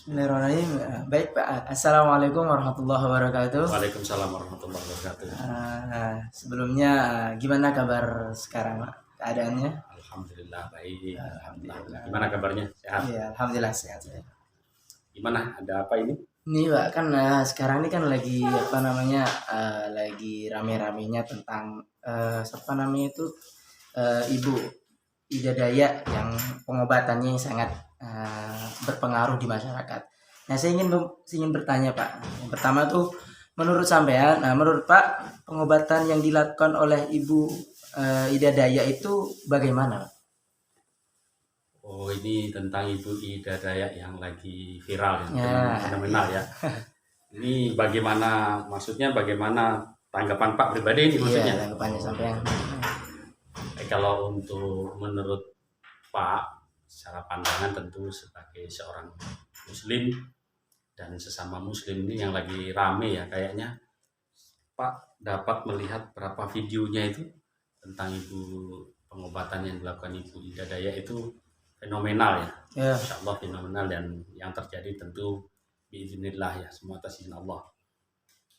Bismillahirrahmanirrahim. Baik Pak, Assalamualaikum warahmatullahi wabarakatuh. Waalaikumsalam warahmatullahi wabarakatuh. Sebelumnya gimana kabar sekarang Pak? Keadaannya? Alhamdulillah baik. Alhamdulillah. Gimana kabarnya? Sehat? Iya, alhamdulillah sehat. Gimana? Ada apa ini? Nih Pak, kan sekarang ini kan lagi apa namanya lagi rame-ramenya tentang apa namanya itu Ibu Ida Dayak yang pengobatannya yang sangat berpengaruh di masyarakat. Nah, saya ingin bertanya Pak. Yang pertama tuh menurut sampean, menurut Pak pengobatan yang dilakukan oleh Ibu Ida Dayak itu bagaimana Pak? Oh, ini tentang Ibu Ida Dayak yang lagi viral, Ya, fenomenal ya. Ini bagaimana, maksudnya bagaimana tanggapan Pak pribadi ini iya, maksudnya? tanggapannya sampean. Kalau untuk menurut Pak, secara pandangan tentu sebagai seorang Muslim dan sesama Muslim ini yang lagi rame ya kayaknya, Pak dapat melihat berapa videonya itu tentang pengobatan yang dilakukan Ibu Ida Dayak itu fenomenal ya. Ya, Insya Allah fenomenal, dan yang terjadi tentu biiznillah ya, semua atas izin Allah.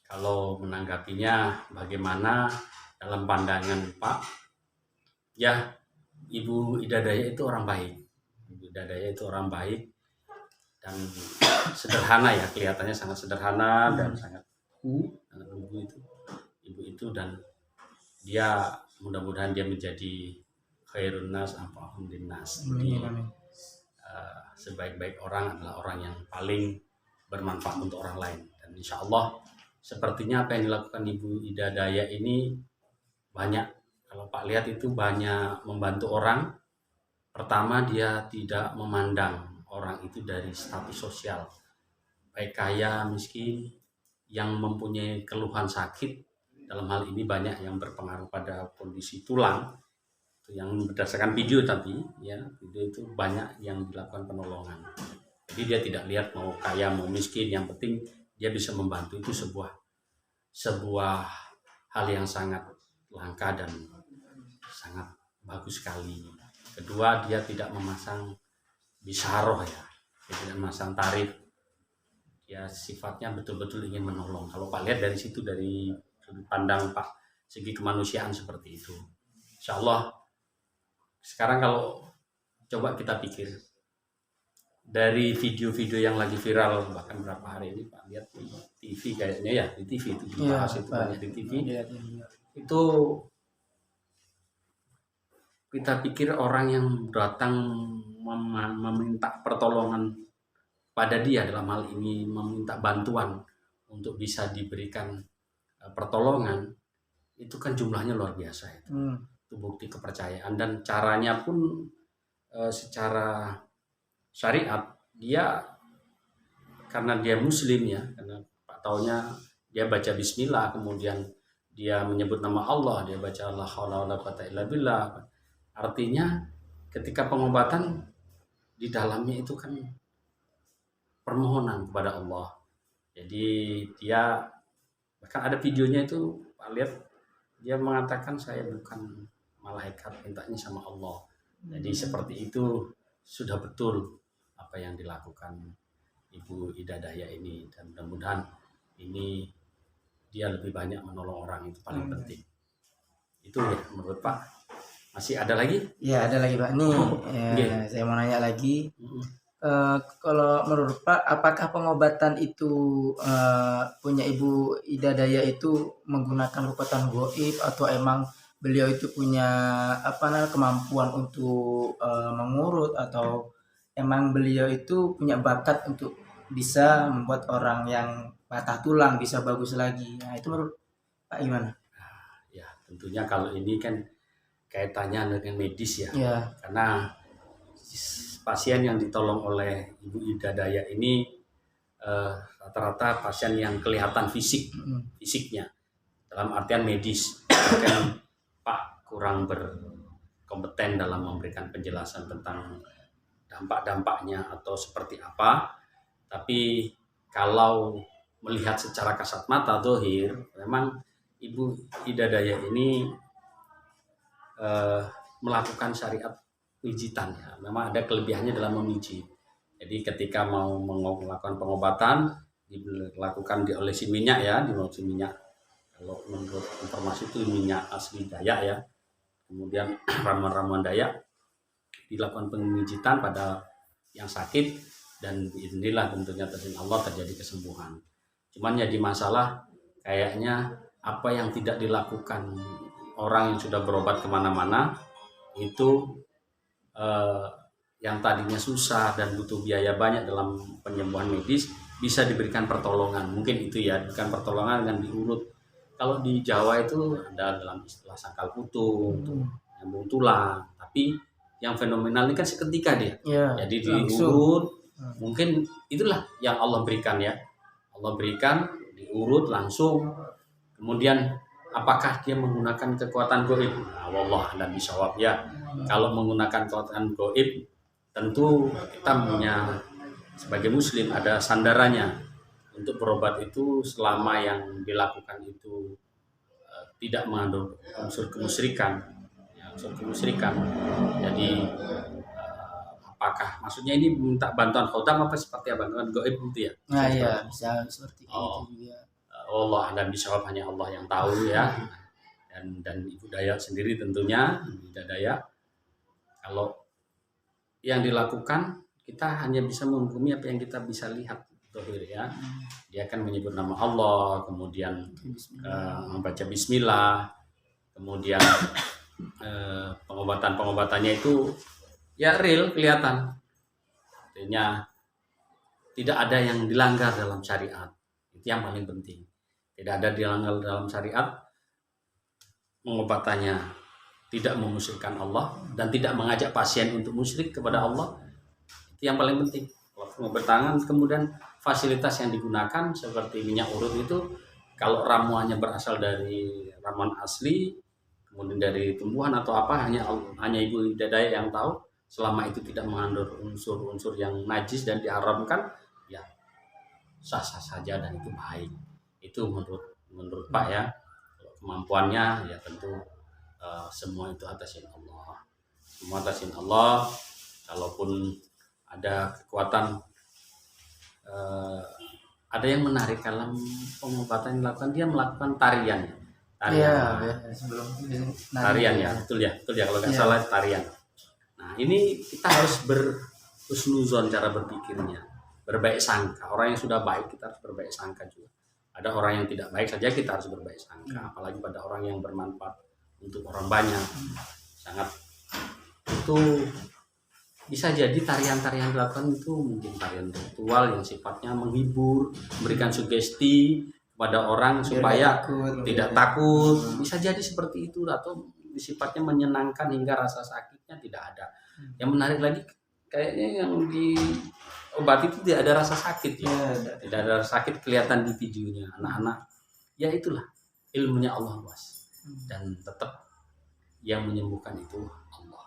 Kalau menanggapinya bagaimana dalam pandangan Pak, ya Ibu Ida Dayak itu orang baik. Ibu Ida Dayak itu orang baik dan sederhana ya, kelihatannya sangat sederhana dan sangat lugu itu ibu itu, dan dia mudah-mudahan dia menjadi khairun nas anfa'uhum linnas. Jadi sebaik-baik orang adalah orang yang paling bermanfaat untuk orang lain, dan insya Allah sepertinya apa yang dilakukan Ibu Ida Dayak ini banyak, kalau Pak lihat itu banyak membantu orang. Pertama, dia tidak memandang orang itu dari status sosial, baik kaya miskin, yang mempunyai keluhan sakit. Dalam hal ini banyak yang berpengaruh pada kondisi tulang, itu yang berdasarkan video, tapi ya video itu banyak yang dilakukan penolongan. Jadi dia tidak lihat mau kaya mau miskin, yang penting dia bisa membantu. Itu sebuah hal yang sangat langka dan sangat bagus sekali. Kedua, dia tidak memasang bisaroh ya, dia tidak memasang tarif. Ya sifatnya betul-betul ingin menolong. Kalau Pak lihat dari situ, dari sudut pandang Pak, segi kemanusiaan seperti itu. Insya Allah sekarang kalau coba kita pikir dari video-video yang lagi viral, bahkan berapa hari ini Pak lihat di TV kayaknya ya, di TV itu dibahas, itu banyak di TV. Itu kita pikir orang yang datang meminta pertolongan pada dia, dalam hal ini meminta bantuan untuk bisa diberikan pertolongan, itu kan jumlahnya luar biasa itu. Itu bukti kepercayaan, dan caranya pun secara syariat dia, karena dia Muslim ya, karena Pak taunya dia baca Bismillah, kemudian dia menyebut nama Allah, dia baca la haula wala quwata illa billah. Artinya ketika pengobatan di dalamnya itu kan permohonan kepada Allah. Jadi dia bahkan ada videonya itu Pak lihat, dia mengatakan saya bukan malaikat, mintanya sama Allah. Jadi seperti itu sudah betul apa yang dilakukan Ibu Ida Dayak ini, dan mudah-mudahan ini dia lebih banyak menolong orang, itu paling penting. Itu ya menurut Pak. Masih ada lagi? Ya, ada lagi Pak. Nih, saya mau nanya lagi. Kalau menurut Pak, apakah pengobatan itu punya Ibu Ida Dayak itu menggunakan kekuatan gaib, atau emang beliau itu punya kemampuan untuk mengurut, atau emang beliau itu punya bakat untuk bisa membuat orang yang patah tulang bisa bagus lagi? Nah, itu menurut Pak gimana? Ya, tentunya kalau ini kan kaitannya dengan medis ya. Karena pasien yang ditolong oleh Ibu Ida Dayak ini rata-rata pasien yang kelihatan fisiknya, dalam artian medis. Mungkin Pak kurang berkompeten dalam memberikan penjelasan tentang dampak-dampaknya atau seperti apa. Tapi kalau melihat secara kasat mata zahir, memang Ibu Ida Dayak ini melakukan syariat pijitan ya. Memang ada kelebihannya dalam memijit. Jadi ketika mau melakukan pengobatan dilakukan oleh si minyak ya, di si minyak. Kalau menurut informasi itu minyak asli Dayak ya. Kemudian ramuan-ramuan Dayak dilakukan pemijitan pada yang sakit dan inilah tentunya terjadi Allah terjadi kesembuhan. Cuman jadi masalah kayaknya apa yang tidak dilakukan orang yang sudah berobat kemana-mana itu yang tadinya susah dan butuh biaya banyak dalam penyembuhan medis bisa diberikan pertolongan. Mungkin itu ya, diberikan pertolongan dengan diurut. Kalau di Jawa itu ada dalam istilah sangkal putung, nyambung tulang. Tapi yang fenomenal ini kan seketika dia. Ya, Jadi langsung. diurut, mungkin itulah yang Allah berikan ya. Allah berikan, diurut langsung. Kemudian apakah dia menggunakan kekuatan goib? Nah, wallah a'lam bishawab ya. Kalau menggunakan kekuatan goib, tentu kita punya sebagai muslim ada sandarannya untuk berobat itu selama yang dilakukan itu tidak mengandung unsur kemusyrikan ya, unsur kemusyrikan. Jadi apakah maksudnya ini minta bantuan khodam apa seperti bantuan goib gitu ya? Nah ya bisa seperti itu juga. Allah a'lam bishawab, hanya Allah yang tahu ya. Dan Ibu Dayak sendiri tentunya Ibu Dayak, kalau yang dilakukan kita hanya bisa menghukumi apa yang kita bisa lihat ya. Dia akan menyebut nama Allah, kemudian membaca bismillah, kemudian pengobatan-pengobatannya itu ya real, kelihatan. Artinya tidak ada yang dilanggar dalam syariat. Itu yang paling penting. Tidak ada dilanggar dalam syariat, pengobatannya tidak memusyrikan Allah dan tidak mengajak pasien untuk musyrik kepada Allah. Itu yang paling penting. Kalau pengobatan kemudian fasilitas yang digunakan seperti minyak urut itu, kalau ramuannya berasal dari ramuan asli, kemudian dari tumbuhan atau apa, hanya Ibu Dayak yang tahu. Selama itu tidak mengandung unsur-unsur yang najis dan diharamkan, ya sah-sah saja dan itu baik. Itu menurut Pak ya. Kemampuannya ya tentu semua itu atas izin Allah. Semua atas izin Allah. Kalaupun ada kekuatan, ada yang menarik dalam pengobatan yang dilakukan, dia melakukan tarian. Ya, sebelum tarian ya, betul ya kalau nggak salah tarian. Nah ini kita harus berhusnuzon cara berpikirnya, berbaik sangka. Orang yang sudah baik kita harus berbaik sangka juga. Ada orang yang tidak baik saja kita harus berbaik sangka, apalagi pada orang yang bermanfaat untuk orang banyak. Sangat itu bisa jadi tarian-tarian dilakukan itu mungkin tarian ritual yang sifatnya menghibur, memberikan sugesti kepada orang supaya tidak takut. Bisa jadi seperti itu, atau sifatnya menyenangkan hingga rasa sakitnya tidak ada. Yang menarik lagi kayaknya yang di obat itu tidak ada rasa sakit ya. Tidak ada rasa sakit, kelihatan di videonya anak-anak. Ya itulah ilmunya Allah luas. Dan tetap yang menyembuhkan itu Allah.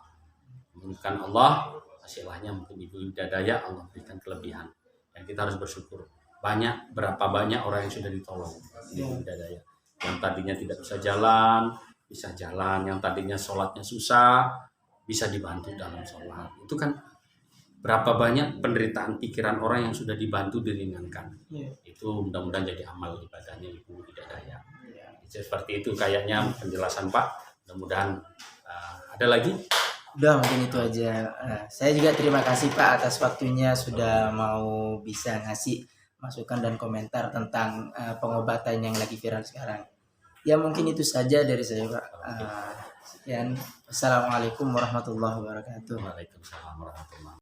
Menyembuhkan Allah, hasilnya mungkin Ibu Dayak Allah berikan kelebihan. Dan kita harus bersyukur. Berapa banyak orang yang sudah ditolong di Ibu Dayak. Yang tadinya tidak bisa jalan. Yang tadinya sholatnya susah, bisa dibantu dalam sholat. Itu kan berapa banyak penderitaan pikiran orang yang sudah dibantu diringankan. Itu mudah-mudahan jadi amal ibadahnya Ibu Dayak. Seperti itu kayaknya penjelasan Pak. Mudah-mudahan ada lagi. Udah mungkin itu aja. Saya juga terima kasih Pak atas waktunya sudah mau bisa ngasih masukan dan komentar tentang pengobatan yang lagi viral sekarang. Ya mungkin itu saja dari saya Pak. Sekian. Assalamualaikum warahmatullahi wabarakatuh. Waalaikumsalam warahmatullahi wabarakatuh.